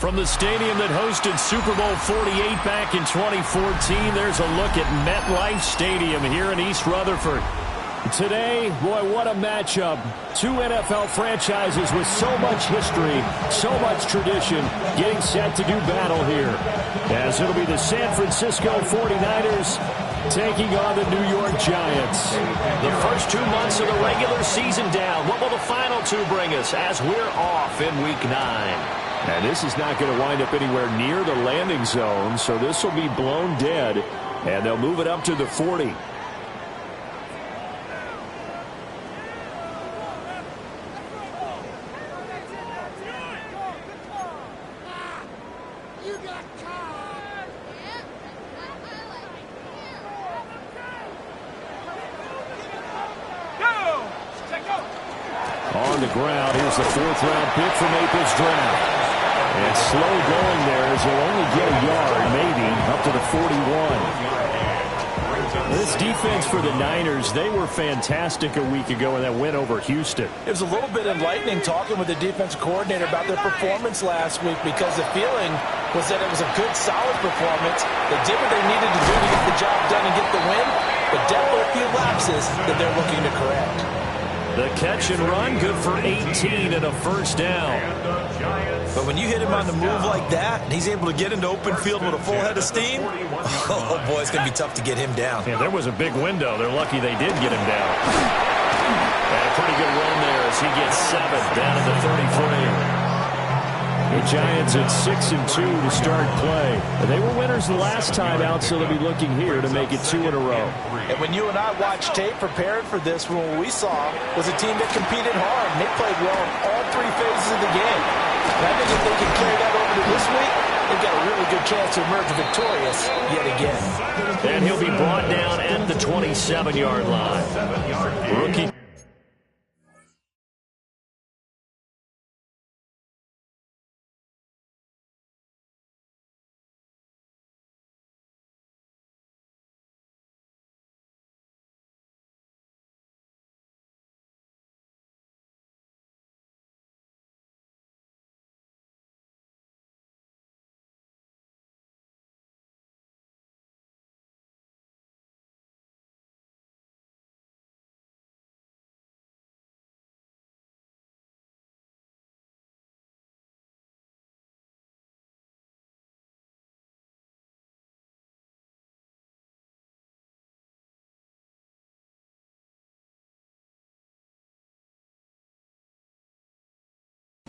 From the stadium that hosted Super Bowl 48 back in 2014, there's a look at MetLife Stadium here in East Rutherford. Today, boy, what a matchup. Two NFL franchises with so much history, so much tradition, getting set to do battle here. As it'll be the San Francisco 49ers taking on the New York Giants. The first 2 months of the regular season down. What will the final two bring us as we're off in Week 9? And this is not going to wind up anywhere near the landing zone, so this will be blown dead, and they'll move it up to the 40. On the ground, here's the fourth-round pick from April's draft. And slow going there as he'll only get a yard, maybe, up to the 41. This defense for the Niners, they were fantastic a week ago in that win over Houston. It was a little bit enlightening talking with the defensive coordinator about their performance last week because the feeling was that it was a good, solid performance. They did what they needed to do to get the job done and get the win, but definitely a few lapses that they're looking to correct. The catch and run, good for 18 and a first down. But when you hit him on the move like that, and he's able to get into open field with a full head of steam, oh boy, it's going to be tough to get him down. Yeah, there was a big window. They're lucky they did get him down. And a pretty good run there as he gets 7 down at the 33. The Giants at 6-2 to start play. They were winners the last time out, so they'll be looking here to make it 2 in a row. And when you and I watched tape preparing for this, what we saw was a team that competed hard, and they played well in all 3 phases of the game. And I think if they can carry that over to this week, they've got a really good chance to emerge victorious yet again. And he'll be brought down at the 27-yard line. Rookie.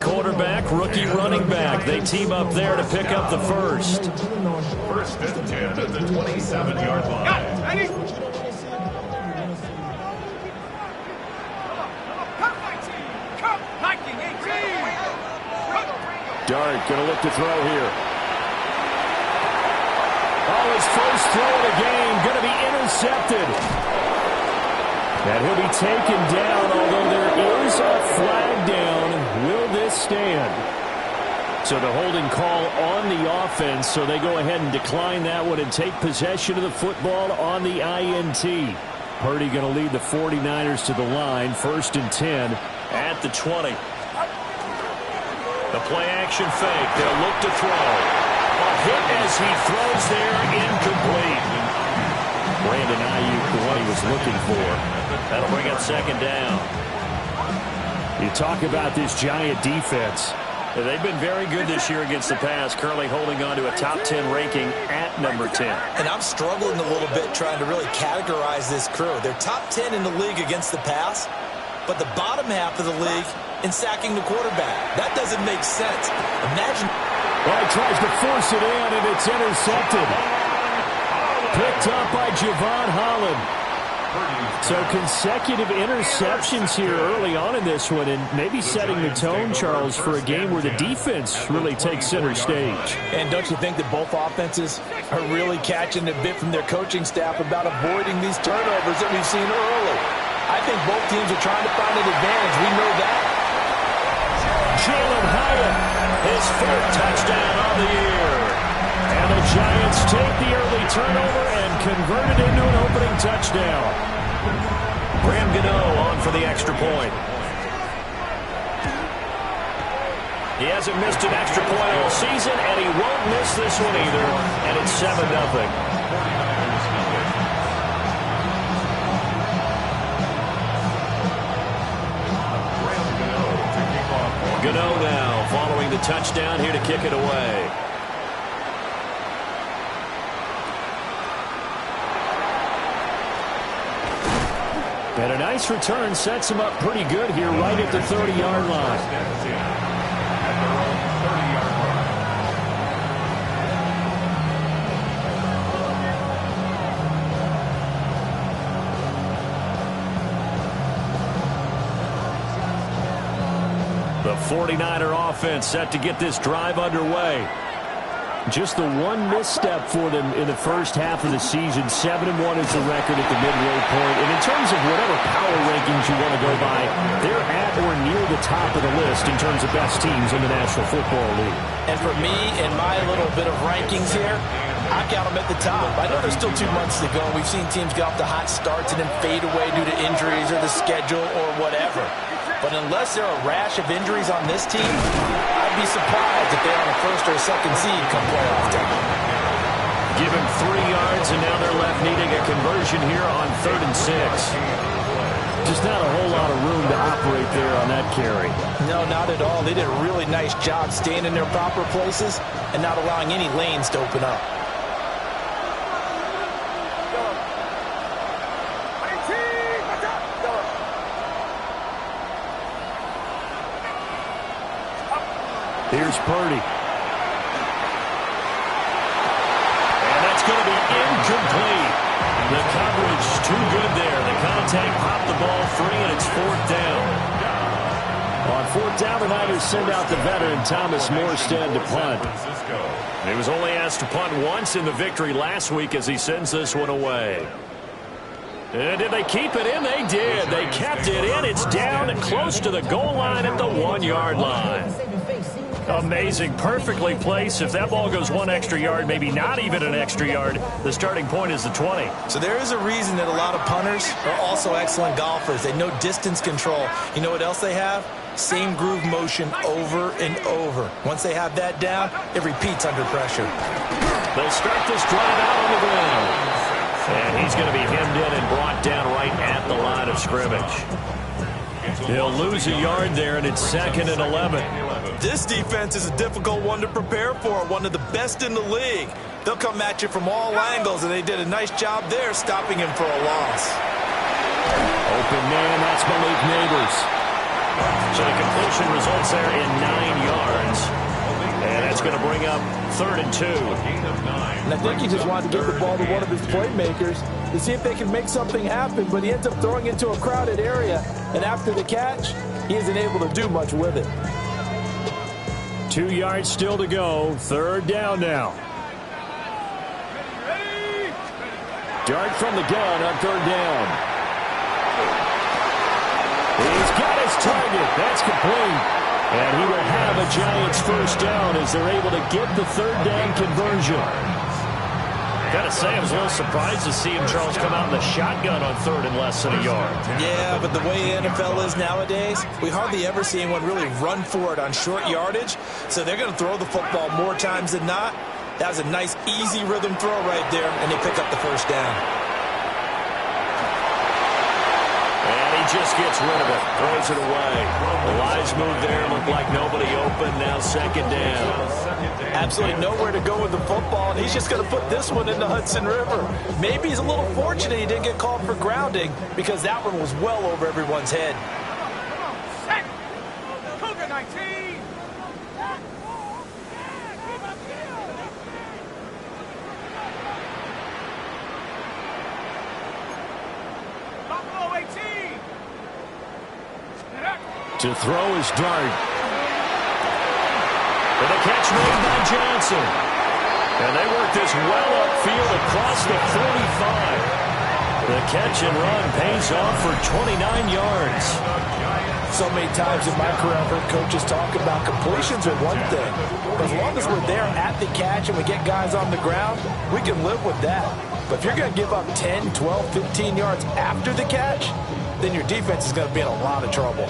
Quarterback, rookie running back. They team up there to pick up the first. First and 10 at the 27-yard line. Dart going to look to throw here. Oh, his first throw of the game going to be intercepted. And he'll be taken down, although there is a flag down. Will this stand? So the holding call on the offense, so they go ahead and decline that one and take possession of the football on the INT. Purdy going to lead the 49ers to the line, 1st and 10 at the 20. The play action fake. They'll look to throw. A hit as he throws there, incomplete. Brandon Ayuk, the one he was looking for. That'll bring up 2nd down. You talk about this Giant defense. They've been very good this year against the pass, currently holding on to a top 10 ranking at number 10. And I'm struggling a little bit trying to really categorize this crew. They're top 10 in the league against the pass, but the bottom half of the league in sacking the quarterback. That doesn't make sense. Imagine. Well, he tries to force it in, and it's intercepted. picked up by Javon Holland. So consecutive interceptions here early on in this one, and maybe setting the tone, Charles, for a game where the defense really takes center stage. And don't you think that both offenses are really catching a bit from their coaching staff about avoiding these turnovers that we've seen early? I think both teams are trying to find an advantage. We know that. Jalen Hyatt, his fourth touchdown on the year. And the Giants take the early turnover and convert it into an opening touchdown. Graham Gano on for the extra point. He hasn't missed an extra point all season, and he won't miss this one either. And it's 7-0. Gano now following the touchdown here to kick it away. And a nice return sets him up pretty good here right at the 30-yard line. The 49er offense set to get this drive underway. Just the one misstep for them in the first half of the season. 7-1 is the record at the midway point. And in terms of whatever power rankings you want to go by, they're at or near the top of the list in terms of best teams in the National Football League. And for me, in my little bit of rankings here, I count them at the top. I know there's still 2 months to go. We've seen teams get off to hot starts and then fade away due to injuries or the schedule or whatever. But unless there are a rash of injuries on this team, I'd be surprised if they're on a first or a second seed come playoff time. Give him 3 yards, and now they're left needing a conversion here on 3rd and 6. Just not a whole lot of room to operate there on that carry. No, not at all. They did a really nice job staying in their proper places and not allowing any lanes to open up. Here's Purdy. And that's going to be incomplete. The coverage too good there. The contact popped the ball free, and it's 4th down. On 4th down, the Niners send out the veteran Thomas Morstead to punt. He was only asked to punt once in the victory last week as he sends this one away. And did they keep it in? They did. They kept it in. It's down and close to the goal line at the 1-yard line. Amazing. Perfectly placed. If that ball goes 1 extra yard, maybe not even an extra yard, the starting point is the 20. So there is a reason that a lot of punters are also excellent golfers. They know distance control. You know what else they have? Same groove motion over and over. Once they have that down, it repeats under pressure. They'll start this drive out on the ground. And he's going to be hemmed in and brought down right at the line of scrimmage. He'll lose a yard there, and it's 2nd and 11. This defense is a difficult one to prepare for, one of the best in the league. They'll come at you from all angles, and they did a nice job there stopping him for a loss. Open man, that's Malik Neighbors. So the completion results there in 9 yards. And that's going to bring up 3rd and 2. And I think he just wanted to get the ball to one of his playmakers to see if they can make something happen, but he ends up throwing into a crowded area. And after the catch, he isn't able to do much with it. 2 yards still to go. 3rd down now. Dart from the gun on 3rd down. He's got his target. That's complete. And he will have a Giants first down as they're able to get the 3rd down conversion. Got to say, I was a little surprised to see him, Charles, come out in the shotgun on 3rd and less than a yard. Yeah, but the way the NFL is nowadays, we hardly ever see anyone really run for it on short yardage. So they're going to throw the football more times than not. That was a nice, easy rhythm throw right there, and they pick up the first down. Just gets rid of it, throws it away. The wise move there, looked like nobody open, now 2nd down. Absolutely nowhere to go with the football, and he's just going to put this one in the Hudson River. Maybe he's a little fortunate he didn't get called for grounding because that one was well over everyone's head. Cougar 19. To throw is Dart. And the catch made by Johnson. And they work this well upfield across the 45. The catch and run pays off for 29 yards. So many times in my career, I've heard coaches talk about completions are one thing. But as long as we're there at the catch and we get guys on the ground, we can live with that. But if you're going to give up 10, 12, 15 yards after the catch, then your defense is going to be in a lot of trouble.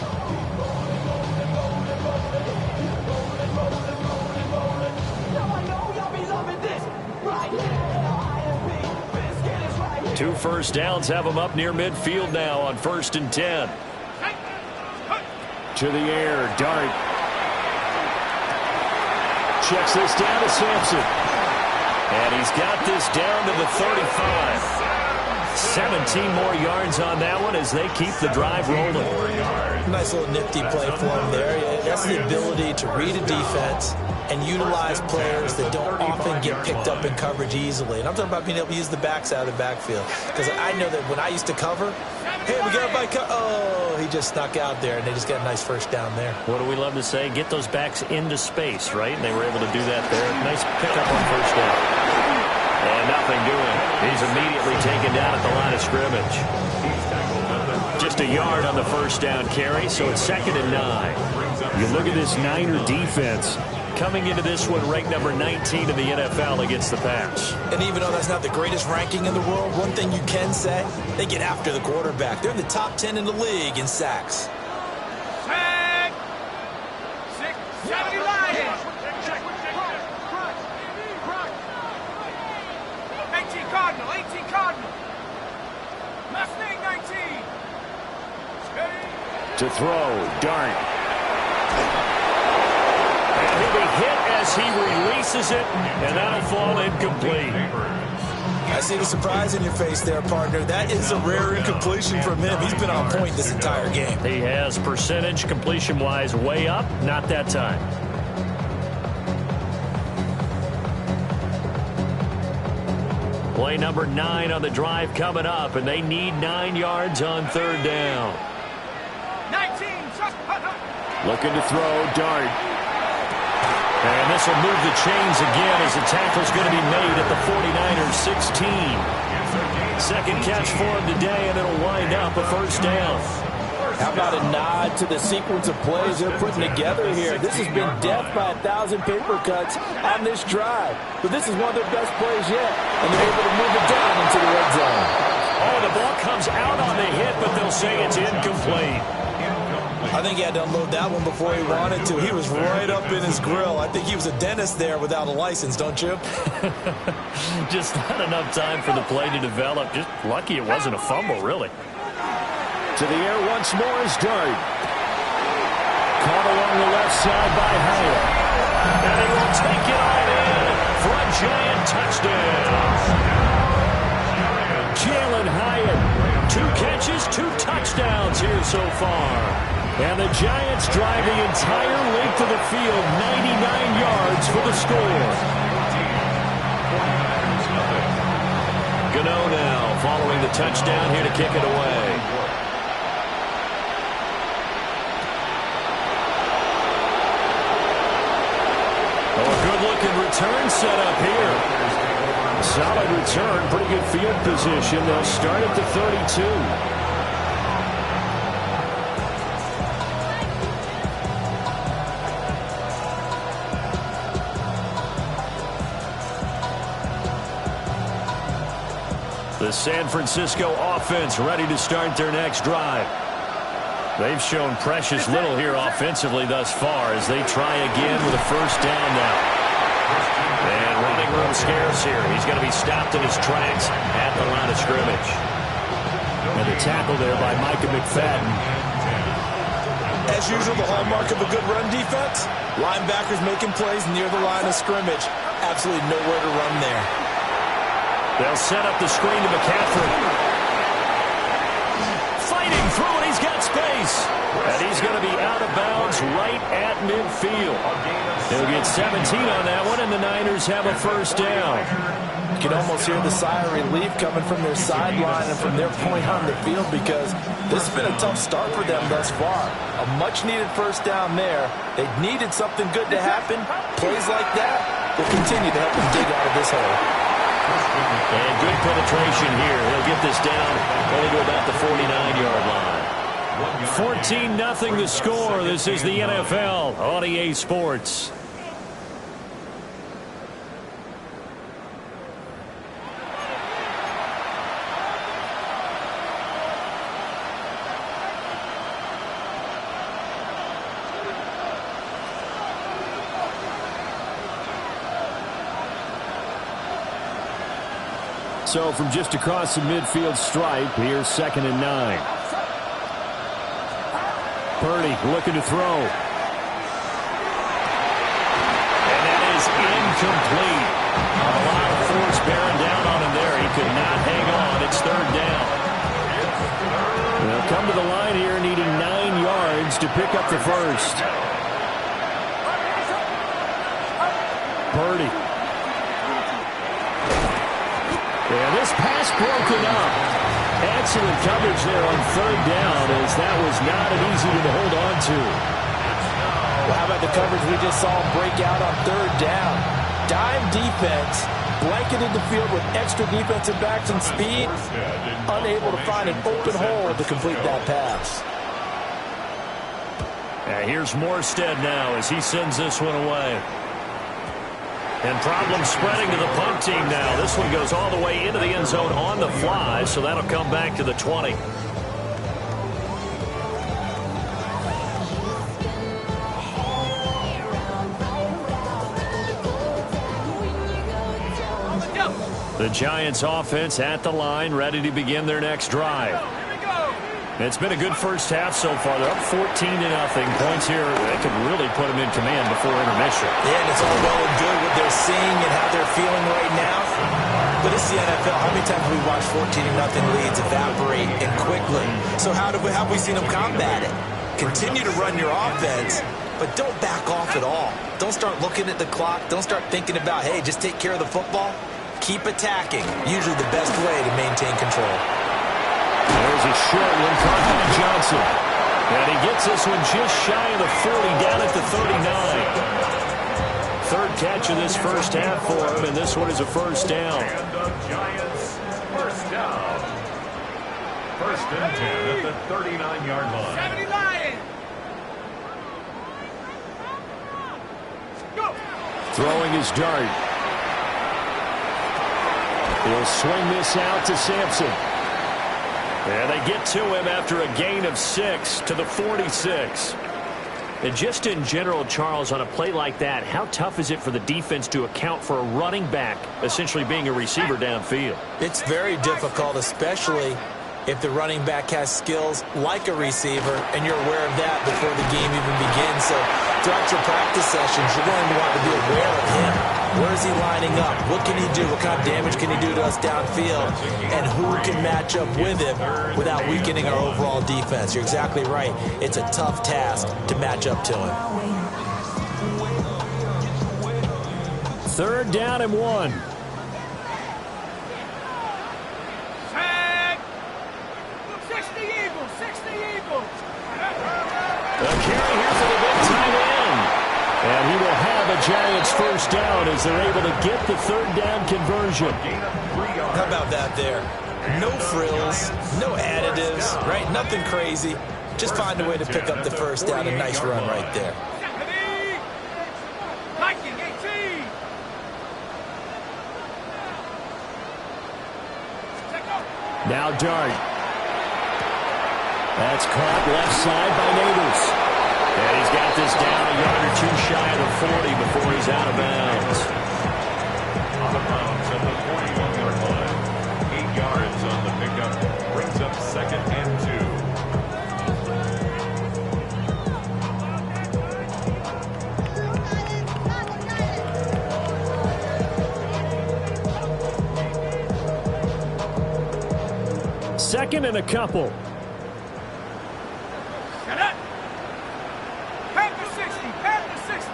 Two first downs have them up near midfield now on 1st and 10. To the air, Dart. Checks this down to Sampson. And he's got this down to the 35. 17 more yards on that one as they keep the drive rolling. Nice little nifty play for him there. That's the ability to read a defense and utilize players that don't often get picked up in coverage easily. And I'm talking about being able to use the backs out of the backfield. Because I know that when I used to cover, hey, we got a bike. Oh, he just snuck out there, and they just got a nice first down there. What do we love to say? Get those backs into space, right? And they were able to do that there. Nice pickup on first down. And nothing doing. He's immediately taken down at the line of scrimmage. Just a yard on the first down carry, so it's 2nd and 9. You look at this Niner defense. Coming into this one, ranked number 19 in the NFL against the pass. And even though that's not the greatest ranking in the world, one thing you can say, they get after the quarterback. They're in the top 10 in the league in sacks. 70 Lions. 18 Cardinal, 18 Cardinal. Mustang 19. To throw, Dart. And he'll be hit as he releases it, and that'll fall incomplete. I see the surprise in your face there, partner. That is a rare incompletion from him. He's been on point this entire game. He has percentage completion-wise way up, not that time. Play number 9 on the drive coming up, and they need 9 yards on 3rd down. 19. Looking to throw, Dart. And this will move the chains again as the tackle's going to be made at the 49ers 16. Second catch for him today, and it'll wind up a first down. How about a nod to the sequence of plays they're putting together here? This has been death by 1,000 paper cuts on this drive. But this is one of their best plays yet, and they're able to move it down into the red zone. Oh, the ball comes out on the hit, but they'll say it's incomplete. I think he had to unload that one before he wanted to. He was right up in his grill. I think he was a dentist there without a license, don't you? Just not enough time for the play to develop. Just lucky it wasn't a fumble, really. To the air once more is Dart. Caught along the left side by Hyatt. And he will take it on in for a giant touchdown. Jalen Hyatt. 2 catches, 2 touchdowns here so far. And the Giants drive the entire length of the field, 99 yards for the score. Gano now following the touchdown here to kick it away. Oh, a good-looking return set up here. Solid return, pretty good field position. They'll start at the 32. The San Francisco offense ready to start their next drive. They've shown precious little here offensively thus far as they try again with a first down now. And running room scarce here. He's going to be stopped in his tracks at the line of scrimmage. And a tackle there by Micah McFadden. As usual, the hallmark of a good run defense, linebackers making plays near the line of scrimmage. Absolutely nowhere to run there. They'll set up the screen to McCaffrey. Fighting through it, he's got space. And he's going to be out of bounds right at midfield. He'll get 17 on that one, and the Niners have a first down. can almost hear the sigh of relief coming from their sideline and from their point on the field, because this has been a tough start for them thus far. A much-needed first down there. They needed something good to happen. Plays like that will continue to help them dig out of this hole. And good penetration here. He'll get this down only to about the 49-yard line. 14-0 the score. This is the NFL on EA Sports. So from just across the midfield stripe, here's 2nd and 9. Purdy looking to throw. And that is incomplete. A lot of force bearing down on him there. He could not hang on. It's 3rd down. They'll come to the line here needing 9 yards to pick up the first. Purdy. Yeah, this pass broken up. Excellent coverage there on 3rd down, as that was not an easy one to hold on to. Well, how about the coverage we just saw break out on 3rd down? Dime defense, blanketed the field with extra defensive backs and speed, unable to find an open hole to complete that pass. Here's Morstead now as he sends this one away. And problems spreading to the punt team now. This one goes all the way into the end zone on the fly, so that'll come back to the 20. The Giants offense at the line, ready to begin their next drive. It's been a good first half so far. They're up 14-0. Points here, they could really put them in command before intermission. Yeah, and it's all well and good what they're seeing and how they're feeling right now. But it's the NFL. How many times have we watched 14-0 leads evaporate and quickly? So how have we seen them combat it? Continue to run your offense, but don't back off at all. Don't start looking at the clock. Don't start thinking about, hey, just take care of the football. Keep attacking. Usually the best way to maintain control. There's a short one caught by Johnson. And he gets this one just shy of the 40, down at the 39. 3rd catch of this first half for him, and this one is a first down. And the Giants, first down. 1st and 10 at the 39-yard line. 70 Lions. Go. Throwing his dart. He'll swing this out to Sampson. And they get to him after a gain of 6 to the 46. And just in general, Charles, on a play like that, how tough is it for the defense to account for a running back essentially being a receiver downfield? It's very difficult, especially if the running back has skills like a receiver, and you're aware of that before the game even begins. So throughout your practice sessions, you're going to want to be aware of him. Where is he lining up? What can he do? What kind of damage can he do to us downfield? And who can match up with him without weakening our overall defense? You're exactly right. It's a tough task to match up to him. 3rd down and 1. Tag. 60 Eagles. 60 Eagles. A carry here for the big tight end. And he will have a Giants first down as they're able to get the 3rd down conversion. How about that there? No frills, no additives, right? Nothing crazy. Just find a way to pick up the first down. A nice run right there. Viking 18. Now Dart. That's caught left side by Neighbors. And he's got this down a yard or 2 shy of the 40 before he's out of bounds. Out of bounds at the 41-yard line. 8 yards on the pickup. Brings up 2nd and 2. 2nd and a couple. Shut up. Pack to 60. Pack to 60.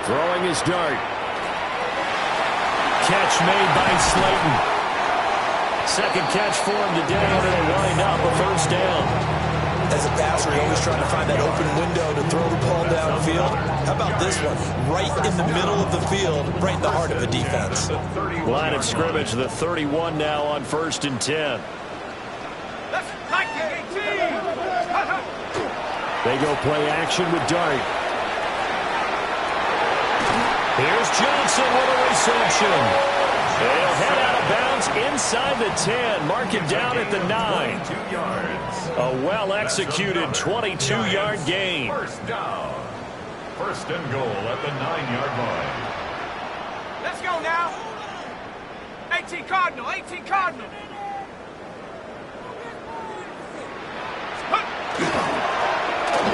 Throwing his dart. catch made by Slayton. Second catch for him today, and it'll wind up a first down. As a passer, you're always trying to find that open window to throw the ball downfield. How about this one? Right in the middle of the field, right in the heart of the defense. Line of scrimmage, the 31 now on 1st and 10. Let's like the 18. They go play action with Dart. Here's Johnson with a reception. They'll head out of bounds inside the 10. Mark it down at the 9. 2 yards. A well-executed 22-yard gain. First down. First and goal at the 9-yard line. Let's go now. 18 Cardinal, 18 Cardinal.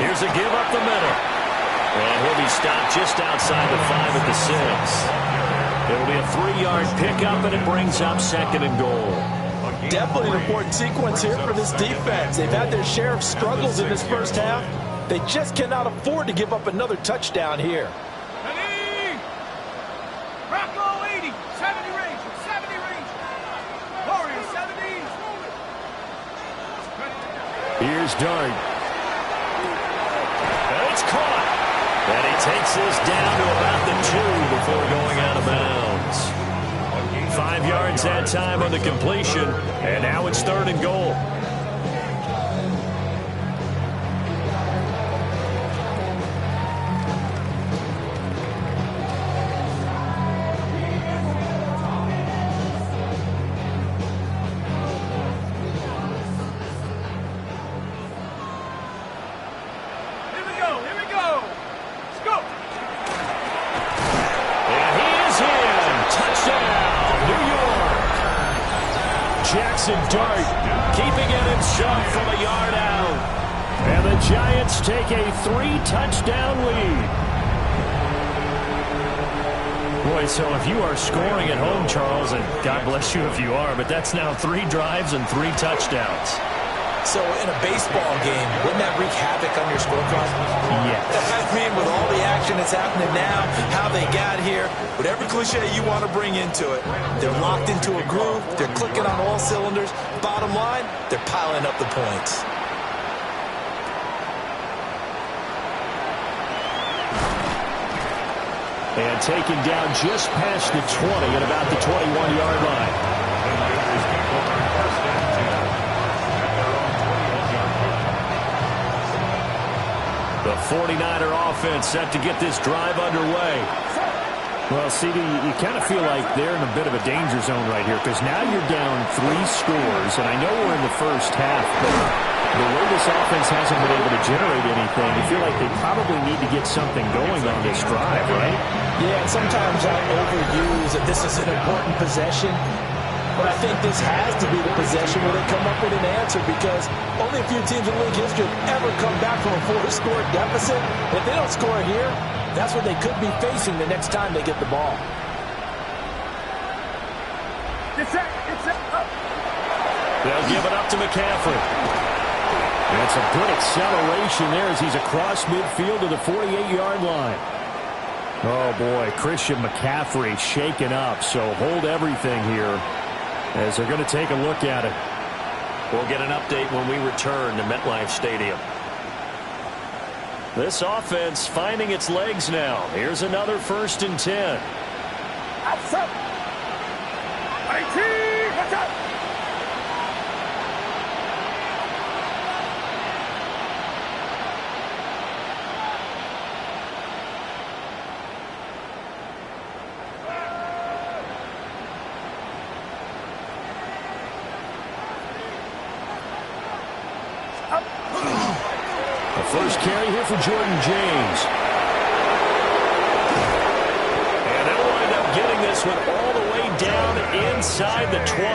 Here's a give up the middle. And he'll be stopped just outside the 5 at the 6. It'll be a 3-yard pickup, and it brings up 2nd and goal. Definitely an important sequence here for this defense. They've had their share of struggles in this first half. They just cannot afford to give up another touchdown here. Ready? Rocco 80, 70 range, 70 range. Warrior 70. Here's Dart. And it's caught. And he takes this down to about the 2 before going out of bounds. 5 yards that time on the completion, and now it's 3rd and goal. Here we go, here we go. Let's go. And he is in. Touchdown, New York. Jackson Dart keeping it himself from a yard out. And the Giants take a 3-touchdown lead. Boy, so if you are scoring at home, Charles, and God bless you if you are, but that's now 3 drives and 3 touchdowns. So in a baseball game, wouldn't that wreak havoc on your scorecard? Yes. I mean, with all the action that's happening now, how they got here, whatever cliche you want to bring into it, they're locked into a groove, they're clicking on all cylinders. Bottom line, they're piling up the points. And taken down just past the 20 at about the 21-yard line. The 49er offense set to get this drive underway. Well, CD, you kind of feel like they're in a bit of a danger zone right here because now you're down 3 scores, and I know we're in the first half, but the way this offense hasn't been able to generate anything, you feel like they probably need to get something going on this drive, right? Yeah, and sometimes I overuse that this is an important possession. But I think this has to be the possession where they come up with an answer because only a few teams in league history have ever come back from a 4-score deficit. If they don't score here, that's what they could be facing the next time they get the ball. It's up. They'll give it up to McCaffrey. That's a good acceleration there as he's across midfield to the 48-yard line. Oh, boy, Christian McCaffrey shaken up, so hold everything here as they're going to take a look at it. We'll get an update when we return to MetLife Stadium. This offense finding its legs now. Here's another 1st and 10. Outside. 18. Watch out. First carry here for Jordan James. And they'll wind up getting this one all the way down inside the 20.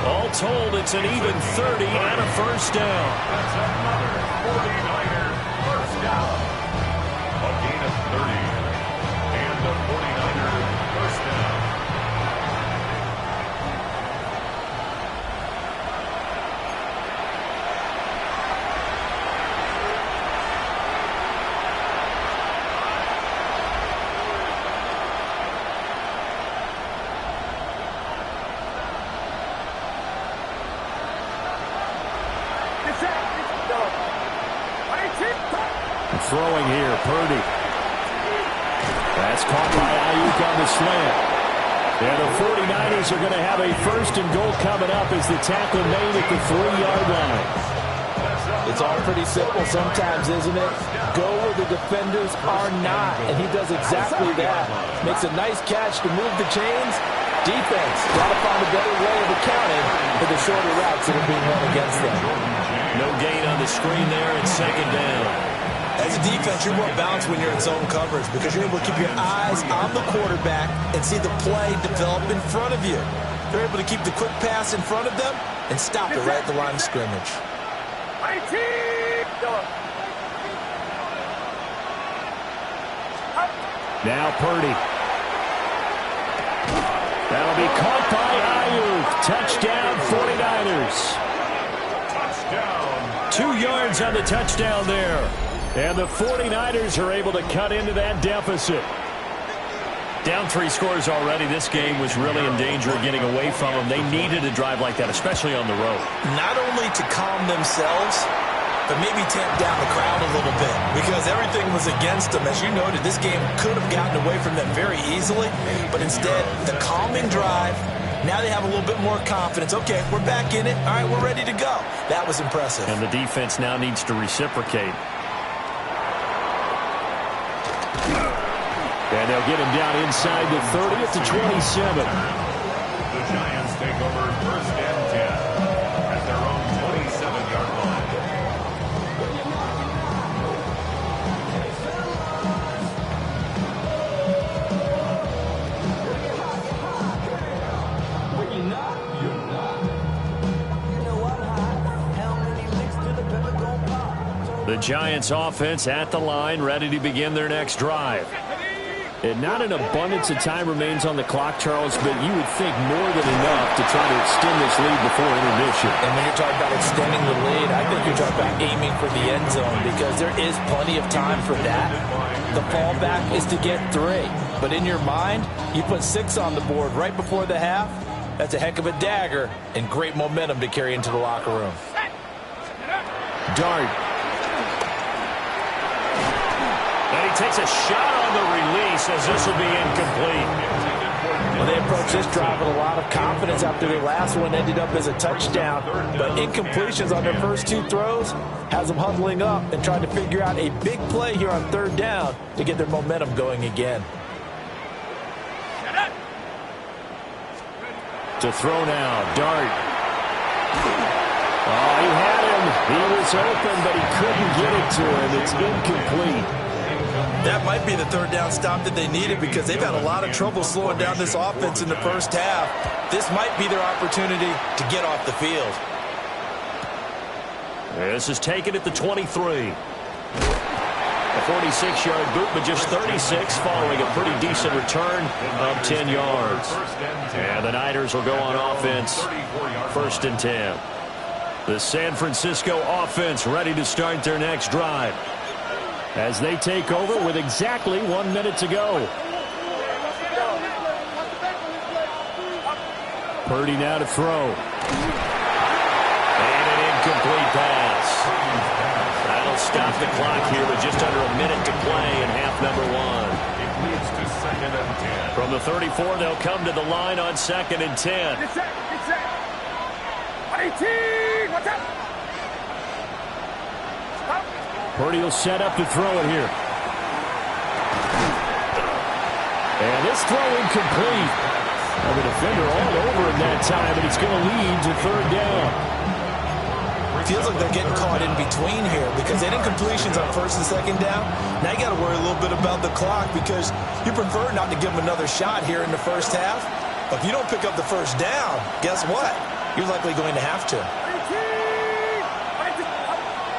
All told, it's an even 30 and a first down. That's another 49er first down. A gain of 30. And the 49er first down. throwing here. Purdy. That's caught by Ayuk on the slant. And the 49ers are going to have a first and goal coming up as the tackle made at the 3-yard line. It's all pretty simple sometimes, isn't it? Go where the defenders are not, and he does exactly that. Makes a nice catch to move the chains. Defense, got to find a better way of accounting for the shorter routes that are being run against them. No gain on the screen there, and second down. As a defense, you're more balanced when you're in zone coverage because you're able to keep your eyes on the quarterback and see the play develop in front of you. They're able to keep the quick pass in front of them and stop it right at the line of scrimmage. Now Purdy. That'll be caught by Ayuk. Touchdown, 49ers. 2 yards on the touchdown there. And the 49ers are able to cut into that deficit. Down 3 scores already. This game was really in danger of getting away from them. They needed a drive like that, especially on the road. Not only to calm themselves, but maybe tamp down the crowd a little bit because everything was against them. As you noted, this game could have gotten away from them very easily, but instead, the calming drive, now they have a little bit more confidence. Okay, we're back in it. All right, we're ready to go. That was impressive. And the defense now needs to reciprocate. And they'll get him down inside the 30 at the 27. The Giants take over first and 10 at their own 27-yard line. The Giants offense at the line, ready to begin their next drive. And not an abundance of time remains on the clock, Charles, but you would think more than enough to try to extend this lead before intermission. And when you're talking about extending the lead, I think you're talking about aiming for the end zone because there is plenty of time for that. The fallback is to get 3. But in your mind, you put 6 on the board right before the half. That's a heck of a dagger and great momentum to carry into the locker room. Dart. And he takes a shot on the release as this will be incomplete. Well, they approached this drive with a lot of confidence after their last one ended up as a touchdown. But incompletions on their first 2 throws has them huddling up and trying to figure out a big play here on 3rd down to get their momentum going again. To throw now, Dart. Oh, he had him. He was open, but he couldn't get it to him. It's incomplete. That might be the 3rd down stop that they needed because they've had a lot of trouble slowing down this offense in the first half. This might be their opportunity to get off the field. This is taken at the 23. A 46-yard boot, but just 36 following a pretty decent return of 10 yards. And the Niners will go on offense, 1st and 10. The San Francisco offense ready to start their next drive as they take over with exactly 1 minute to go. Purdy now to throw. And an incomplete pass. That'll stop the clock here with just under a minute to play in half number 1. It leads to 2nd and 10. From the 34, they'll come to the line on 2nd and 10. Get set. 18. Watch out. Stop. Purdy will set up to throw it here. And this throw incomplete. Well, the defender all over him that time, and it's going to lead to 3rd down. Feels like they're getting caught in between here because they didn't completions on 1st and 2nd down. Now you got to worry a little bit about the clock because you prefer not to give them another shot here in the first half. But if you don't pick up the 1st down, guess what? You're likely going to have to.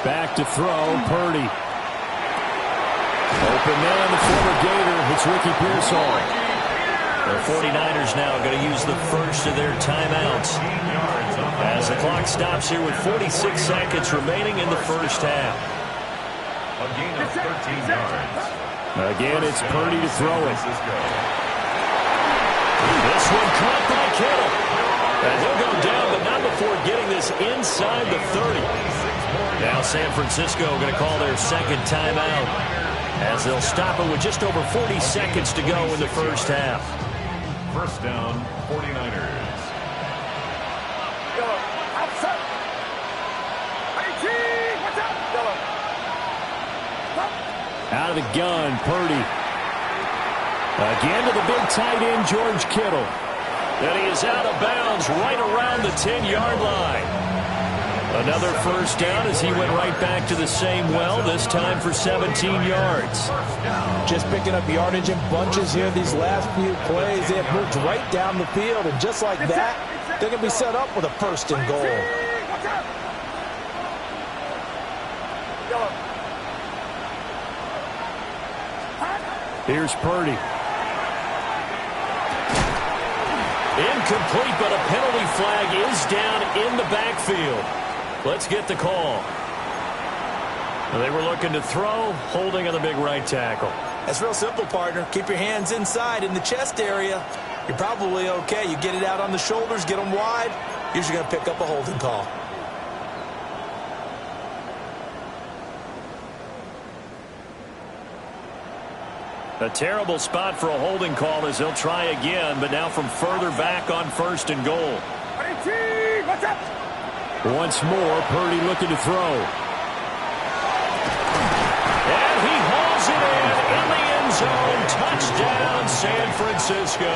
Back to throw, Purdy. Open man, the former Gator. It's Ricky Pearsall. The 49ers now going to use the first of their timeouts as the clock stops here with 46 seconds remaining in the first half. A gain of 13 yards. Again, it's Purdy to throw it. This one caught by Kittle. And he'll go down, but not before getting this inside the 30. Now San Francisco going to call their second timeout as they'll stop it with just over 40 seconds to go in the first half. First down, 49ers. Out of the gun, Purdy. Again to the big tight end, George Kittle. And he is out of bounds right around the 10-yard line. Another first down as he went right back to the same well, this time for 17 yards. Just picking up yardage in bunches here these last few plays. They have moved right down the field, and just like that, they're going to be set up with a first and goal. Here's Purdy. Incomplete, but a penalty flag is down in the backfield. Let's get the call. They were looking to throw, holding on the big right tackle. That's real simple, partner. Keep your hands inside in the chest area. You're probably okay. You get it out on the shoulders, get them wide. Usually going to pick up a holding call. A terrible spot for a holding call as they'll try again, but now from further back on first and goal. Once more, Purdy looking to throw. And he hauls it in the end zone. Touchdown, San Francisco.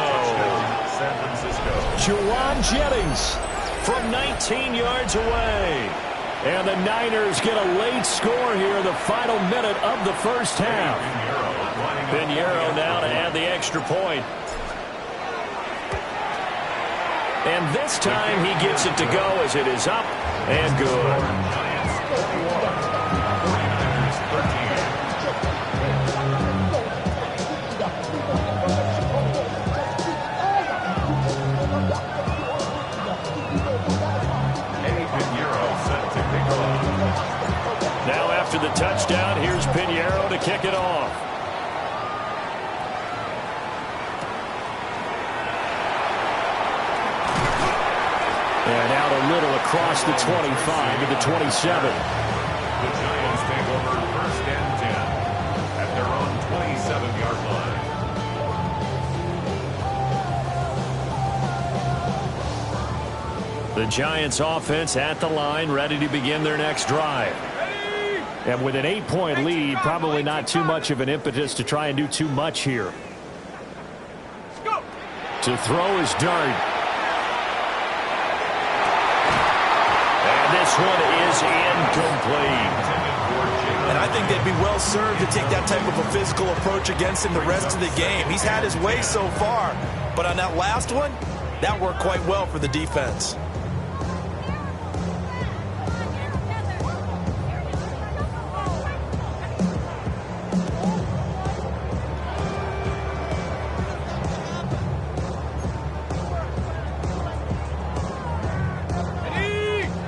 San Francisco. Juwan Jennings From 19 yards away. And the Niners get a late score here in the final minute of the first half. Pinheiro now to add the extra point. And this time he gets it to go as it is up and good. Now after the touchdown, here's Pinheiro to kick it off. And out a little across the 25 to the 27. The Giants take over first and 10 at their own 27-yard line. The Giants offense at the line, ready to begin their next drive. And with an 8-point lead, probably not too much of an impetus to try and do too much here. To throw is Dart. This one is incomplete. And I think they'd be well served to take that type of a physical approach against him the rest of the game. He's had his way so far, but on that last one, that worked quite well for the defense.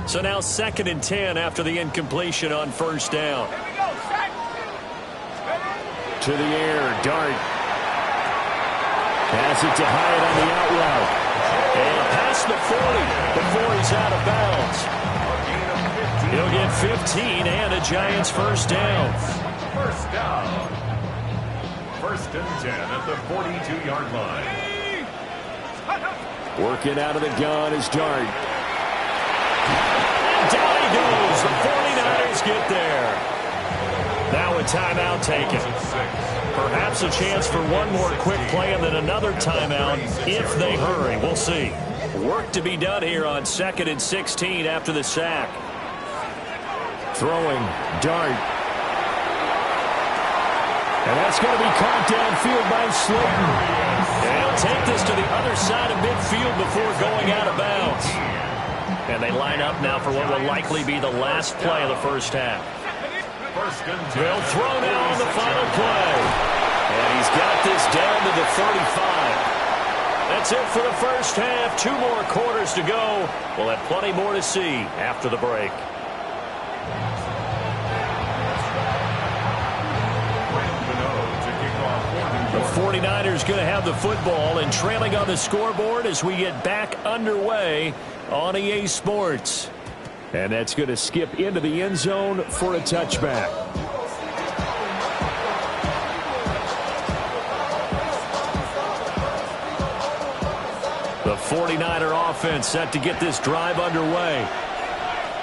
So now 2nd and 10 after the incompletion on first down. To the air, Dart. Pass it to Hyatt on the out route. And past the 40 before he's out of bounds. He'll get 15 and a Giants first down. First down. First and 10 at the 42-yard line. Working out of the gun is Dart. Down he goes. The 49ers get there. Now a timeout taken. Perhaps a chance for one more quick play and then another timeout if they hurry. We'll see. Work to be done here on 2nd and 16 after the sack. Throwing, Dart. And that's going to be caught downfield by Slayton. And he'll take this to the other side of midfield before going out of bounds. And they line up now for what will likely be the last play of the first half. They'll throw now on the final play. And he's got this down to the 35. That's it for the first half. 2 more quarters to go. We'll have plenty more to see after the break. The 49ers going to have the football and trailing on the scoreboard as we get back underway on EA Sports. And that's going to skip into the end zone for a touchback. The 49er offense set to get this drive underway.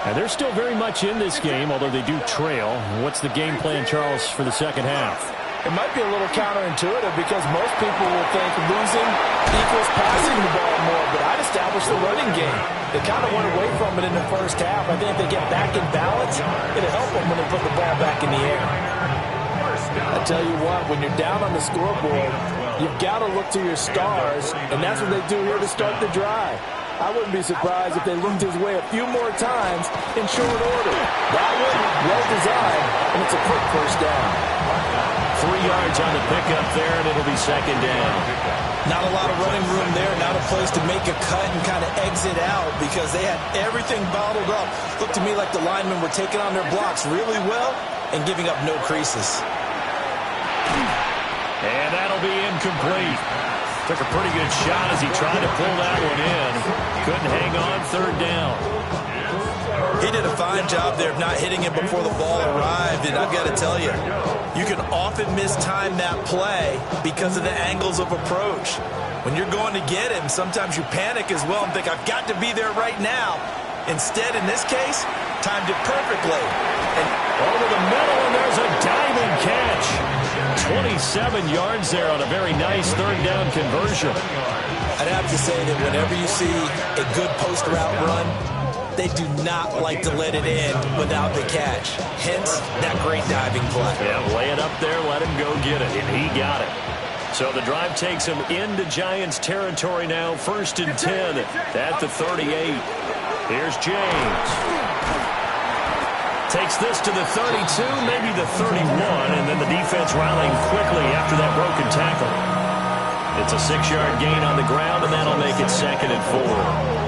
And they're still very much in this game, although they do trail. What's the game plan, Charles, for the second half? It might be a little counterintuitive because most people will think losing equals passing the ball more, but I'd establish the running game. They kind of went away from it in the first half. I think if they get back in balance, it'll help them when they put the ball back in the air. I tell you what, when you're down on the scoreboard, you've got to look to your stars, and that's what they do here to start the drive. I wouldn't be surprised if they looked his way a few more times in short order. That one, well designed, and it's a quick first down. 3 yards on the pickup there, and it'll be second down. Not a lot of running room there, not a place to make a cut and kind of exit out because they had everything bottled up. Looked to me like the linemen were taking on their blocks really well and giving up no creases. And that'll be incomplete. Took a pretty good shot as he tried to pull that one in. Couldn't hang on, third down. He did a fine job there of not hitting him before the ball arrived, and I've got to tell you, you can often mistime that play because of the angles of approach. When you're going to get him, sometimes you panic as well and think, I've got to be there right now. Instead, in this case, timed it perfectly. And over the middle, and there's a diving catch. 27 yards there on a very nice third down conversion. I'd have to say that whenever you see a good post route run, they do not like to let it in without the catch. Hence, that great diving play. Yeah, lay it up there, let him go get it, and he got it. So the drive takes him into Giants territory now, 1st and 10 at the 38. Here's James. Takes this to the 32, maybe the 31, and then the defense rallying quickly after that broken tackle. It's a 6-yard gain on the ground, and that'll make it 2nd and 4.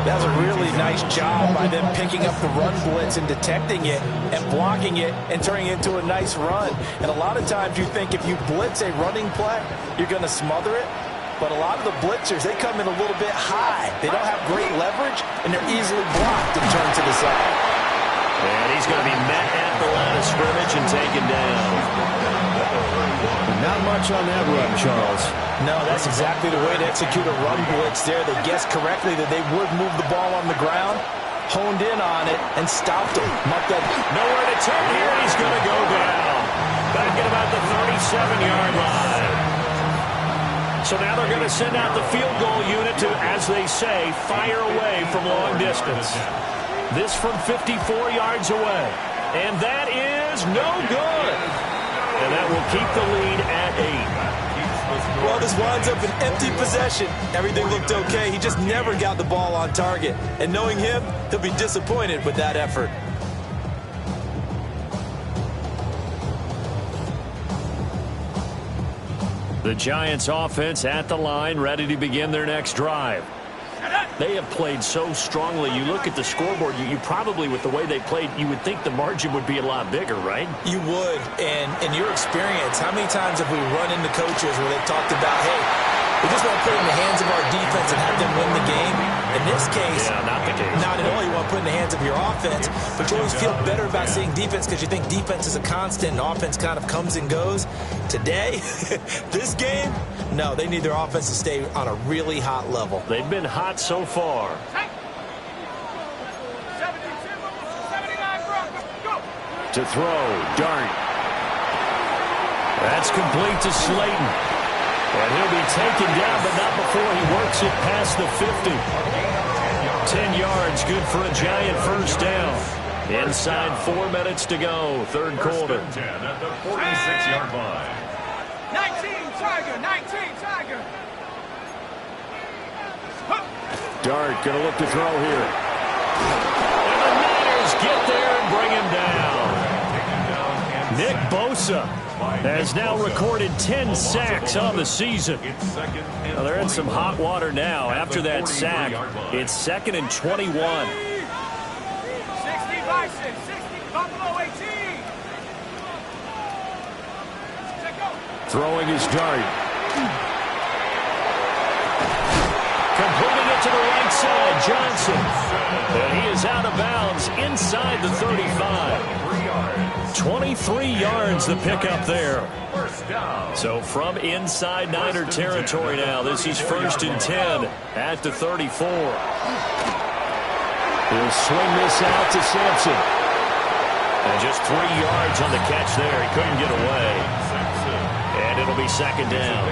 That was a really nice job by them picking up the run blitz and detecting it and blocking it and turning it into a nice run. And a lot of times you think if you blitz a running play, you're going to smother it. But a lot of the blitzers, they come in a little bit high. They don't have great leverage, and they're easily blocked and turned to the side. And he's going to be met at the line of scrimmage and taken down. Not much on that run, Charles. No, that's exactly the way to execute a run blitz there. They guessed correctly that they would move the ball on the ground, honed in on it, and stopped it. Mark that. Nowhere to turn here. He's going to go down. Back at about the 37-yard line. So now they're going to send out the field goal unit to, as they say, fire away from long distance. This from 54 yards away. And that is no good. And that will keep the lead at 8. Well, this winds up an empty possession. Everything looked okay. He just never got the ball on target. And knowing him, he'll be disappointed with that effort. The Giants offense at the line, ready to begin their next drive. They have played so strongly. You look at the scoreboard, you probably, with the way they played, you would think the margin would be a lot bigger, right? You would. And in your experience, how many times have we run into coaches where they've talked about, hey, we just want to put it in the hands of our defense and have them win the game? In this case, not the case. Not at all. You want to put it in the hands of your offense, but you always feel better about seeing defense because you think defense is a constant and offense kind of comes and goes. Today, this game, no, they need their offense to stay on a really hot level. They've been hot so far. To throw, Dart. That's complete to Slayton. And he'll be taken down, but not before he works it past the 50. 10 yards, good for a Giant first down. Inside 4 minutes to go, third quarter. 10 at the 46-yard line. 19 Tiger, 19 Tiger. Dart going to look to throw here. And the Niners get there and bring him down. Nick Bosa has now recorded 10 sacks on the season. Well, they're in some hot water now. After that sack, it's 2nd and 21. 60 Bison, 60 Buffalo 18. Throwing his Dart. Completing it to the right side. Johnson. And he is out of bounds inside the 35. 23 yards the pickup there. So from inside Niner territory now, this is 1st and 10 at the 34. He'll swing this out to Sampson. And just 3 yards on the catch there. He couldn't get away. And it'll be 2nd down.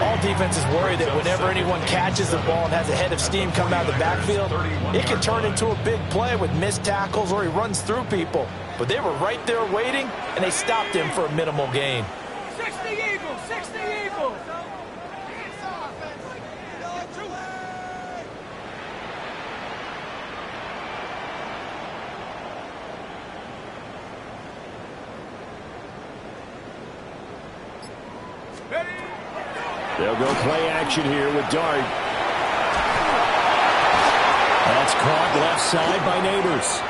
All defenses worry that whenever anyone catches the ball and has a head of steam come out of the backfield, it can turn into a big play with missed tackles or he runs through people. But they were right there waiting, and they stopped him for a minimal gain. 60 Eagles, 60 Eagles. They'll go play action here with Dart. That's caught left side by Neighbors.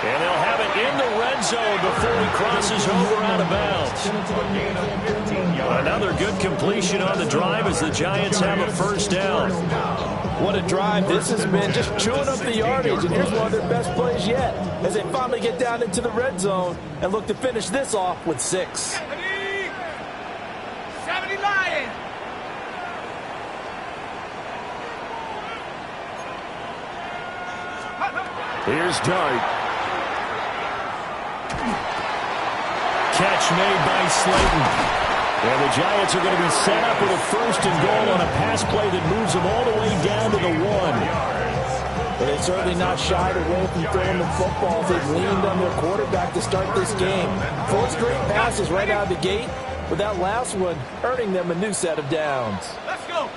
And they'll have it in the red zone before he crosses over out of bounds. Another good completion on the drive as the Giants have a 1st down. What a drive this has been, just chewing up the yardage. And here's one of their best plays yet as they finally get down into the red zone and look to finish this off with 6. 70 Lions. Here's Dart. Catch made by Slayton. And the Giants are going to be set up with a 1st and goal on a pass play that moves them all the way down to the 1. But they've certainly not shied away from throwing the footballs. They've leaned on their quarterback to start this game. 4 straight passes right out of the gate, with that last one earning them a new set of downs. Let's go.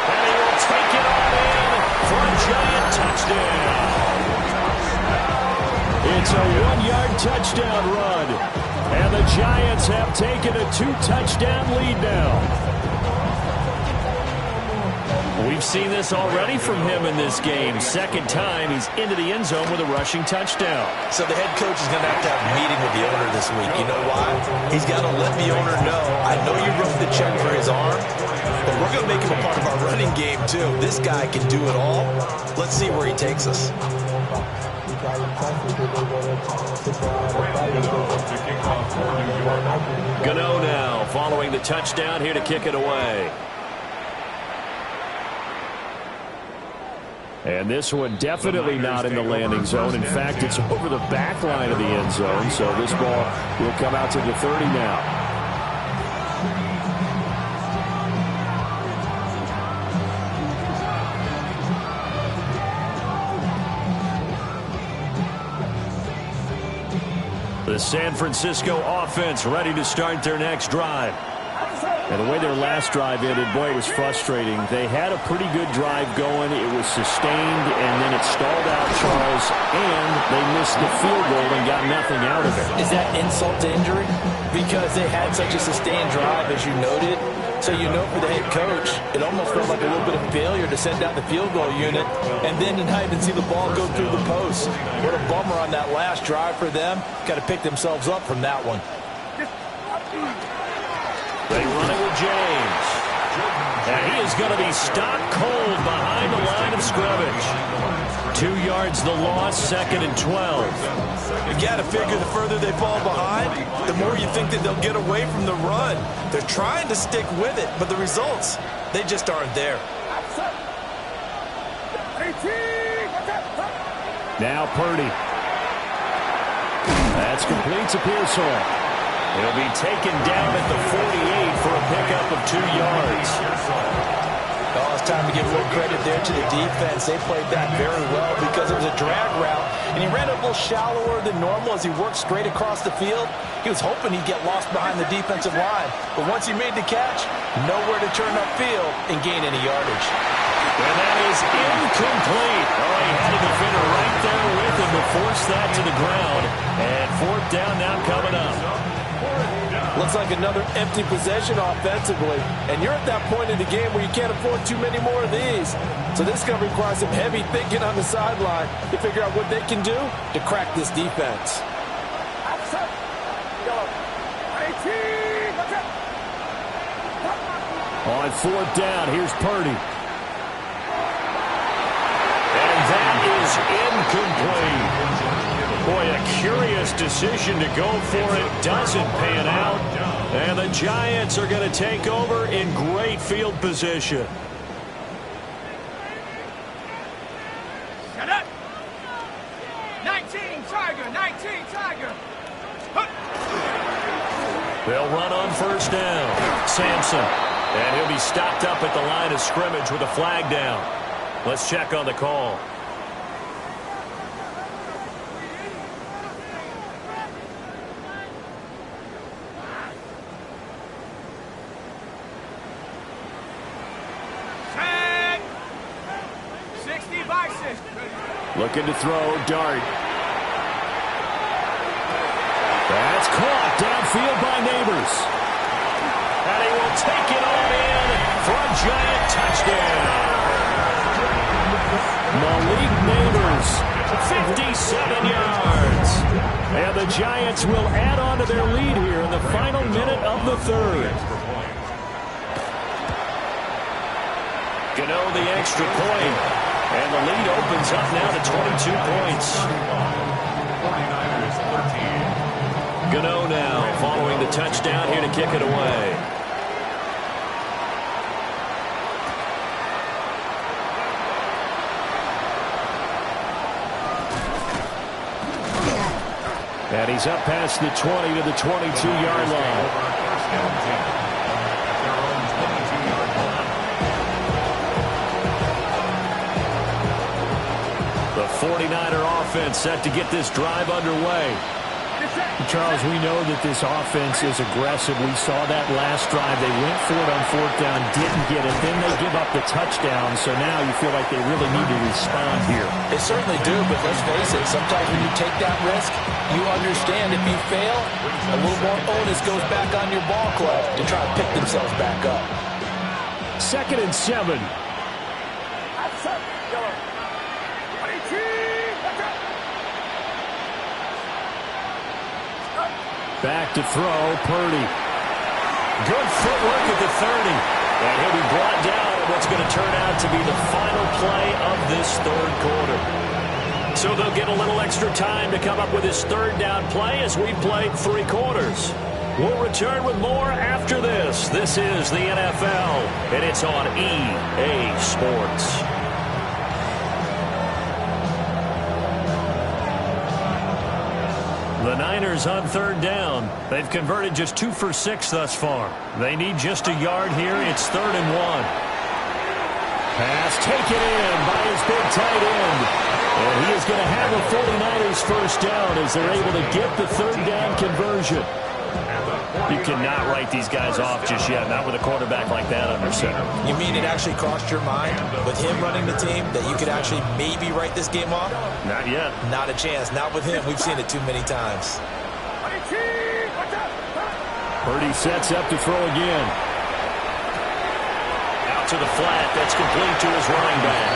And he will take it on in for a Giant touchdown. It's a 1-yard touchdown run. And the Giants have taken a 2-touchdown lead now. We've seen this already from him in this game. 2nd time he's into the end zone with a rushing touchdown. So the head coach is going to have a meeting with the owner this week. You know why? He's got to let the owner know, I know you wrote the check for his arm, but we're going to make him a part of our running game too. This guy can do it all. Let's see where he takes us. Gano now following the touchdown here to kick it away. And this one definitely not in the landing zone. In fact, it's over the back line of the end zone. So this ball will come out to the 30 now. The San Francisco offense ready to start their next drive. And the way their last drive ended, boy, it was frustrating. They had a pretty good drive going. It was sustained, and then it stalled out, Charles, and they missed the field goal and got nothing out of it. Is that insult to injury? Because they had such a sustained drive, as you noted. So you know for the head coach, it almost felt like a little bit of failure to send out the field goal unit and then to not even see the ball go through the post. What a bummer on that last drive for them. Got to pick themselves up from that one. They run it with James. And he is going to be stopped cold behind the line of scrimmage. 2 yards the loss, 2nd and 12. You got to figure the further they fall behind, the more you think that they'll get away from the run. They're trying to stick with it, but the results, they just aren't there. Now Purdy. That's complete to Pearsall. He'll be taken down at the 48 for a pickup of 2 yards. Oh, it's time to give more credit there to the defense. They played that very well because it was a drag route, and he ran a little shallower than normal as he worked straight across the field. He was hoping he'd get lost behind the defensive line, but once he made the catch, nowhere to turn upfield and gain any yardage. And that is incomplete. Oh, he had a defender right there with him to force that to the ground. And 4th down now coming up. Looks like another empty possession offensively. And you're at that point in the game where you can't afford too many more of these. So this is going to require some heavy thinking on the sideline to figure out what they can do to crack this defense. On fourth down, here's Purdy. And that is incomplete. Boy, a curious decision to go for it. Doesn't pan out. And the Giants are going to take over in great field position. Shut up. 19 Tiger, 19 Tiger. They'll run on first down. Sampson. And he'll be stopped up at the line of scrimmage with a flag down. Let's check on the call. Tag. 60 by 60. Looking to throw, Dart. That's caught downfield by Neighbors. And he will take it on in for a Giant touchdown. Malik Neighbors, 57 yards. and the Giants will add on to their lead here in the final minute of the third. Gano the extra point, and the lead opens up now to 22 points. 49ers 13. Gano now following the touchdown here to kick it away. And he's up past the 20 to the 22-yard line. First down 10 at their own 22-yard line. The 49er offense set to get this drive underway. Charles, we know that this offense is aggressive. We saw that last drive. They went for it on fourth down, didn't get it. Then they give up the touchdown. So now you feel like they really need to respond here. They certainly do, but let's face it, sometimes when you take that risk, you understand if you fail, a little more onus goes back on your ball club to try to pick themselves back up. 2nd and 7. Back to throw, Purdy. Good footwork at the 30. And he'll be brought down at what's going to turn out to be the final play of this third quarter. So they'll get a little extra time to come up with his third down play as we've played 3 quarters. We'll return with more after this. This is the NFL, and it's on EA Sports. The Niners on third down. They've converted just 2 for 6 thus far. They need just a yard here. It's 3rd and 1. Pass taken in by his big tight end. And he is going to have a 49ers first down as they're able to get the third down conversion. You cannot write these guys off just yet, not with a quarterback like that under center. You mean it actually crossed your mind with him running the team that you could actually maybe write this game off? Not yet. Not a chance. Not with him. We've seen it too many times. Purdy sets up to throw again. Out to the flat. That's complete to his running back.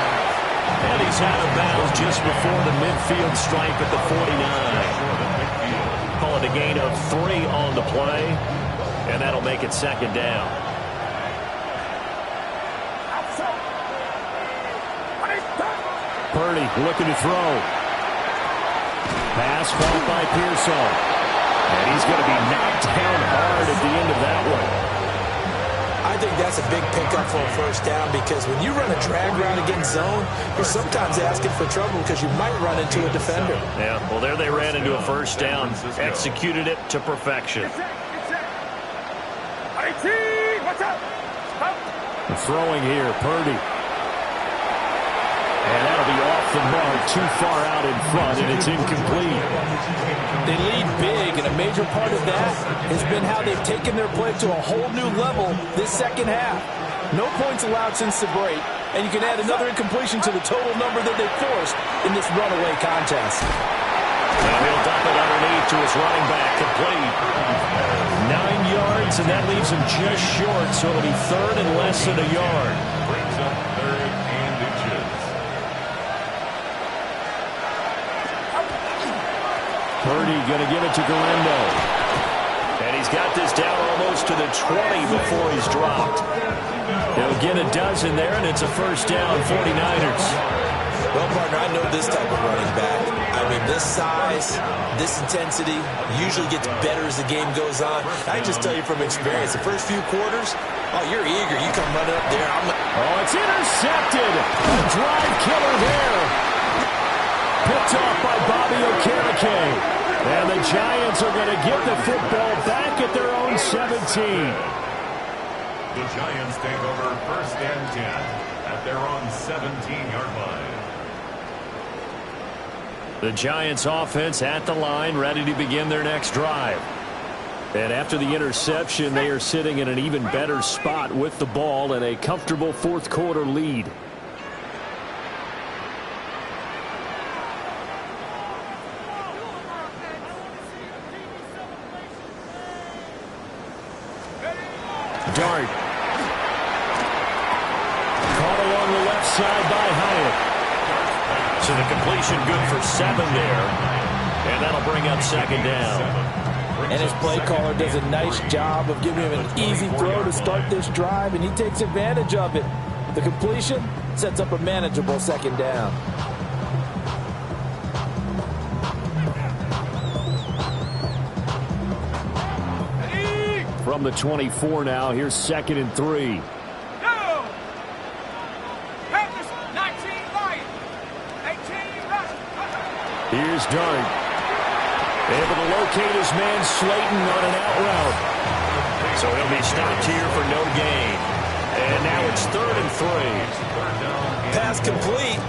And he's out of bounds just before the midfield stripe at the 49. Call it a gain of 3 on the play, and that'll make it 2nd down. Purdy looking to throw. Pass caught by Pearsall. And he's going to be knocked down hard at the end of that one. I think that's a big pickup for a first down because when you run a drag route against zone, you're sometimes asking for trouble because you might run into a defender. Yeah, well, there they ran into a first down, executed it to perfection. Throwing here, Purdy. And that'll be off the mark, too far out in front, and it's incomplete. They lead big, and a major part of that has been how they've taken their play to a whole new level this second half. No points allowed since the break, and you can add another incompletion to the total number that they forced in this runaway contest. Now he'll dump it underneath to his running back, complete. 9 yards, and that leaves him just short, so it'll be 3rd and less than a yard. Brings up 3rd and inches. Purdy going to give it to Galendo. And he's got this down almost to the 20 before he's dropped. He'll get a dozen there, and it's a first down, 49ers. Well, partner, I know this type of running back. I mean, this size, this intensity usually gets better as the game goes on. I can just tell you from experience, the first few quarters, oh, you're eager. You come running up there. Oh, it's intercepted. A drive killer there. Picked off by Bobby Okereke. And the Giants are going to get the football back at their own 17. The Giants take over first and 10 at their own 17-yard line. The Giants offense at the line, ready to begin their next drive. And after the interception, they are sitting in an even better spot with the ball and a comfortable fourth quarter lead. Dart. Caught along the left side by Hyatt. So the completion good for 7 there. And that'll bring up second down. And his play caller does a nice job of giving him an easy throw to start this drive, and he takes advantage of it. The completion sets up a manageable second down. From the 24 now, here's 2nd and 3. Here's Dart. Able to locate his man Slayton on an out route. So he'll be stopped here for no gain. And now it's 3rd and 3. Pass complete,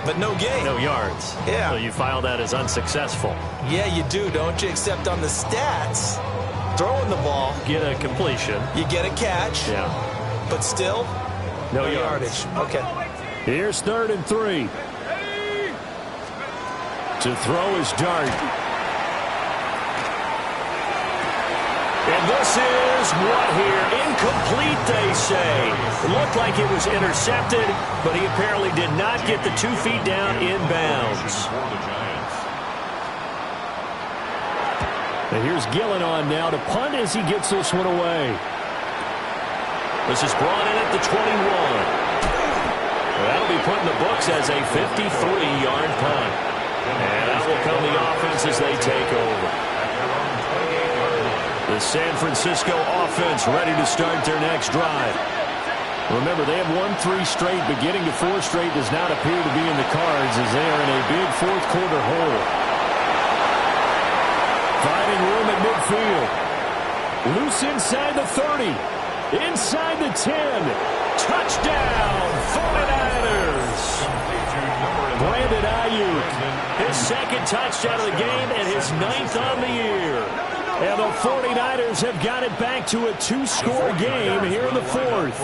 but no gain. No yards. Yeah. So you file that as unsuccessful. Yeah, you do, don't you? Except on the stats, throwing the ball, Get a completion. you get a catch, Yeah. but still, No yards. Okay. Here's 3rd and 3. To throw is Dart. And this is what here? Incomplete, they say. It looked like it was intercepted, but he apparently did not get the 2 feet down in bounds. And here's Gillen on now to punt as he gets this one away. This is brought in at the 21. That'll be put in the books as a 53-yard punt. And that will come the offense as they take over. The San Francisco offense ready to start their next drive. Remember, they have won 3 straight, but getting to 4 straight does not appear to be in the cards as they are in a big fourth quarter hole. Finding room at midfield. Loose inside the 30. Inside the 10. Touchdown, 49ers. Brandon Ayuk. His 2nd touchdown of the game and his 9th on the year. And the 49ers have got it back to a 2-score game here in the 4th.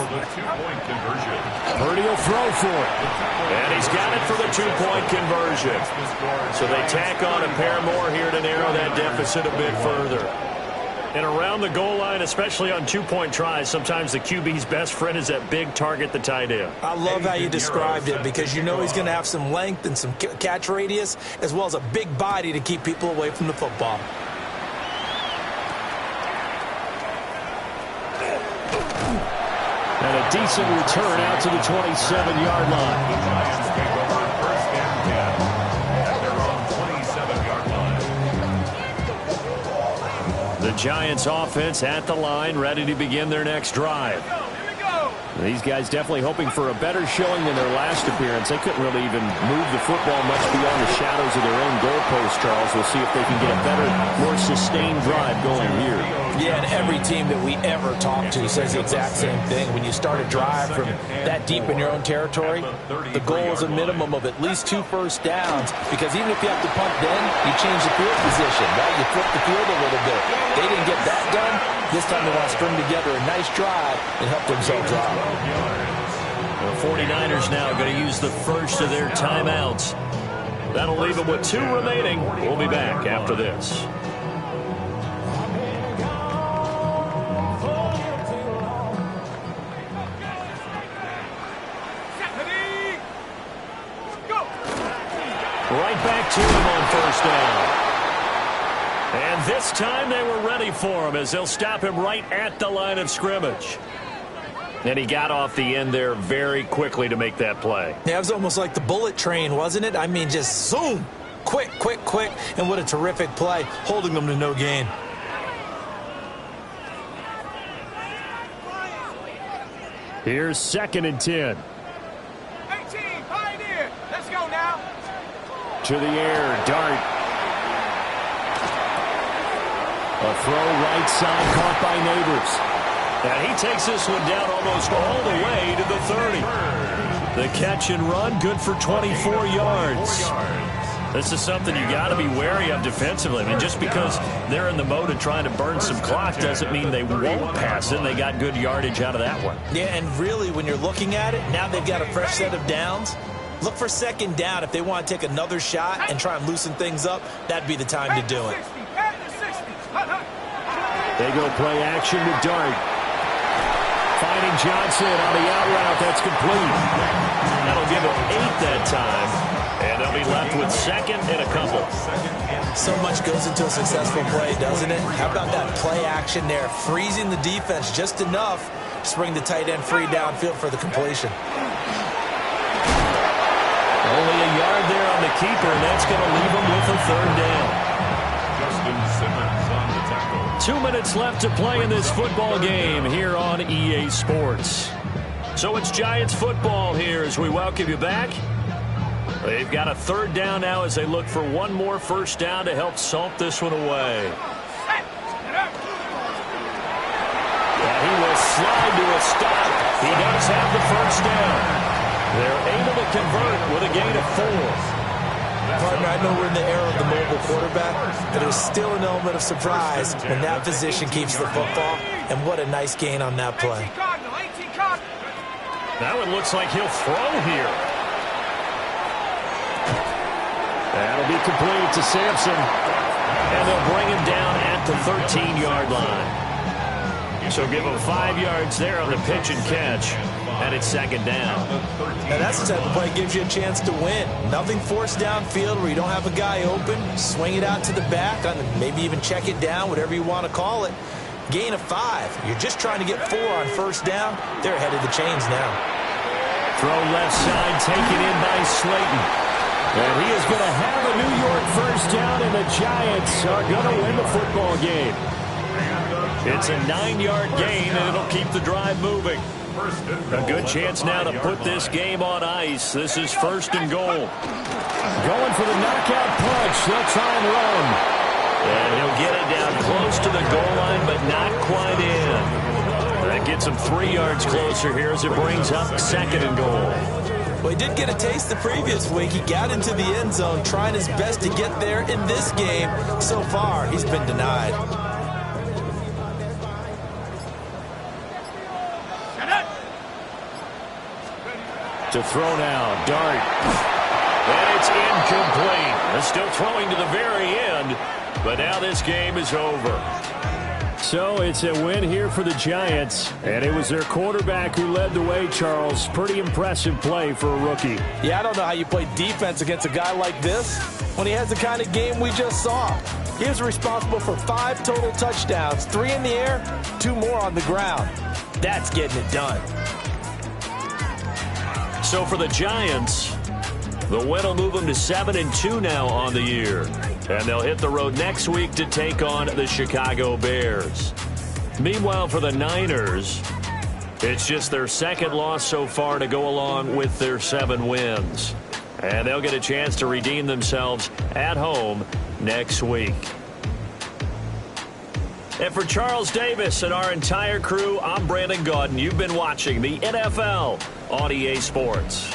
Purdy will throw for it. And he's got it for the 2-point conversion. So they tack on a pair more here to narrow that deficit a bit further. And around the goal line, especially on 2-point tries, sometimes the QB's best friend is that big target, the tight end. I love how you described it because you know he's going to have some length and some catch radius as well as a big body to keep people away from the football. And a decent return out to the 27-yard line. The Giants offense at the line, ready to begin their next drive. These guys definitely hoping for a better showing than their last appearance. They couldn't really even move the football much beyond the shadows of their own goalpost, Charles. We'll see if they can get a better, more sustained drive going here. Yeah, and every team that we ever talk to says the exact same thing. When you start a drive from that deep in your own territory, the goal is a minimum of at least 2 first downs, because even if you have to punt then, you change the field position, right? You flip the field a little bit. They didn't get that done. This time they want to string together a nice drive and help themselves out. The 49ers now going to use the first of their timeouts. That'll leave them with 2 remaining. We'll be back after this. Right back to him on first down. And this time they were ready for him as they'll stop him right at the line of scrimmage. And he got off the end there very quickly to make that play. Yeah, it was almost like the bullet train, wasn't it? I mean, just zoom. Quick, quick, quick. And what a terrific play, holding them to no gain. Here's 2nd and 10. 18, Pioneer. Let's go now. To the air, Dart. A throw right side caught by Neighbors. And he takes this one down almost all the way to the 30. The catch and run, good for 24 yards. This is something you got to be wary of defensively. I mean, just because they're in the mode of trying to burn some clock doesn't mean they won't pass it. And they got good yardage out of that one. Yeah, and really, when you're looking at it, now they've got a fresh set of downs. Look for 2nd down. If they want to take another shot and try and loosen things up, that'd be the time to do it. They go play action with Dart. Finding Johnson on the out route. That's complete. That'll give them 8 that time. And they'll be left with 2nd and a couple. So much goes into a successful play, doesn't it? How about that play action there? Freezing the defense just enough to bring the tight end free downfield for the completion. Only a yard there on the keeper, and that's going to leave them with a 3rd down. Justin Simmons on the tackle. 2 minutes left to play in this football game here on EA Sports. So it's Giants football here as we welcome you back. They've got a 3rd down now as they look for one more 1st down to help salt this one away. Yeah, he will slide to a stop. He does have the 1st down. They're able to convert with a gain of 4. Partner, I know we're in the era of the mobile quarterback, but there's still an element of surprise when that position keeps the football, and what a nice gain on that play. Now it looks like he'll throw here. That'll be complete to Sampson. And they'll bring him down at the 13-yard line. So give him 5 yards there on the pitch and catch. And it's 2nd down. Now that's the type of play that gives you a chance to win. Nothing forced downfield where you don't have a guy open. Swing it out to the back, maybe even check it down, whatever you want to call it. Gain of 5. You're just trying to get 4 on 1st down. They're ahead of the chains now. Throw left side, taken in by Slayton. And he is going to have a New York 1st down, and the Giants are going to win the football game. It's a 9-yard gain, and it'll keep the drive moving. A good chance now to put this game on ice. This is 1st and goal. Going for the knockout punch. They'll try and run. And he'll get it down close to the goal line, but not quite in. That gets him 3 yards closer here as it brings up 2nd and goal. Well, he did get a taste the previous week. He got into the end zone, trying his best to get there in this game. So far, he's been denied. To throw now, Dart. And it's incomplete. They're still throwing to the very end, but now this game is over. So it's a win here for the Giants, and it was their quarterback who led the way, Charles. Pretty impressive play for a rookie. Yeah, I don't know how you play defense against a guy like this when he has the kind of game we just saw. He was responsible for 5 total touchdowns, 3 in the air, 2 more on the ground. That's getting it done. So for the Giants, the win will move them to 7-2 now on the year. And they'll hit the road next week to take on the Chicago Bears. Meanwhile, for the Niners, it's just their 2nd loss so far to go along with their 7 wins. And they'll get a chance to redeem themselves at home next week. And for Charles Davis and our entire crew, I'm Brandon Gaudin. You've been watching the NFL on EA Sports.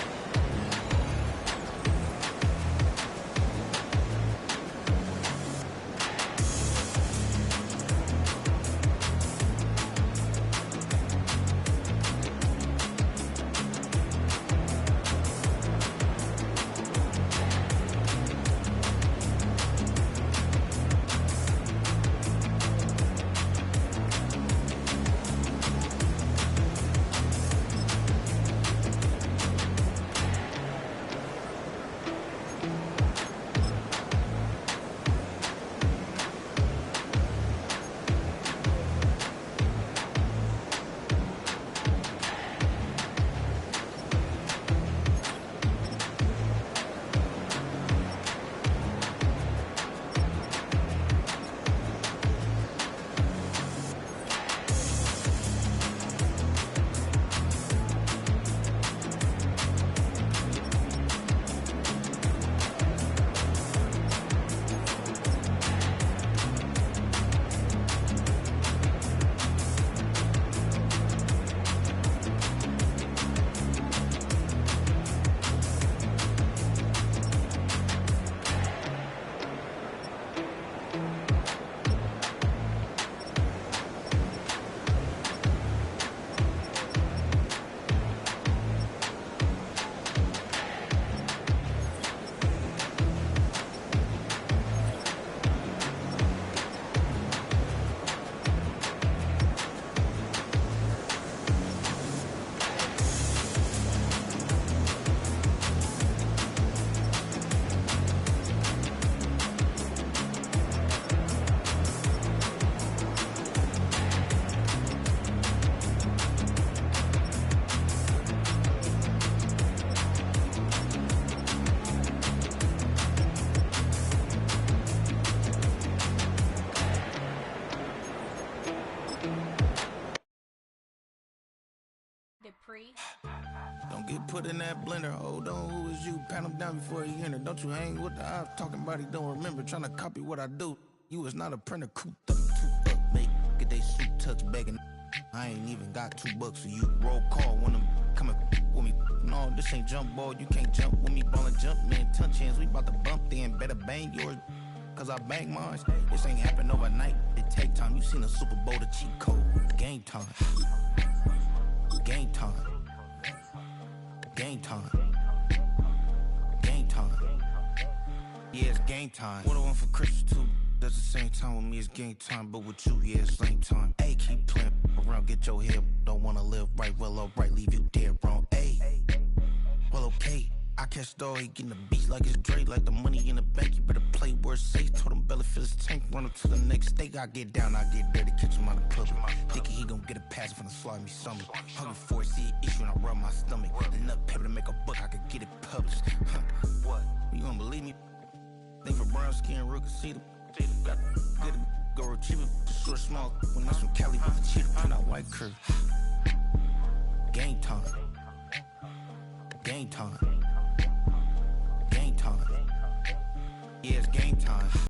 Pre. Don't get put in that blender. Hold on, who is you? Pat him down before he enter. Don't you hang with the ops talking about he don't remember. Trying to copy what I do. You is not a printer. Cooped up, toot up, make get they suit touch begging. I ain't even got $2 for you. Roll call when I'm coming with me. No, this ain't jump ball. You can't jump with me. Ballin' jump, man. Touch hands. We bout to bump then. Better bang yours. Cause I bang mine. This ain't happen overnight. It take time. You seen a Super Bowl, the cheat code. Game time. Game time. Game time. Game time. Yeah, it's game time. What I want for Christmas too. That's the same time with me, it's game time. But with you, yeah, it's same time. Ayy, keep playing around, get your head. Don't wanna live right, well, alright, leave you dead wrong. Ayy, well, okay. I catch the dog, he getting the beats like it's Dre. Like the money in the bank, you better play where it's safe. Told him Belly fill his tank, run him to the next state. I get down, I get dirty, catch him on the public. Thinking he gon' get a pass from the slide me something. Hungry for it, see an issue and I rub my stomach. Enough paper to make a book, I could get it published. What? You don't believe me? Think for brown skin, real can see them. Got good, go retrieve it. Short, small, when that's from Cali, but the cheetah print out white curve. Game time. Game time. Game time. Yeah, it's game time.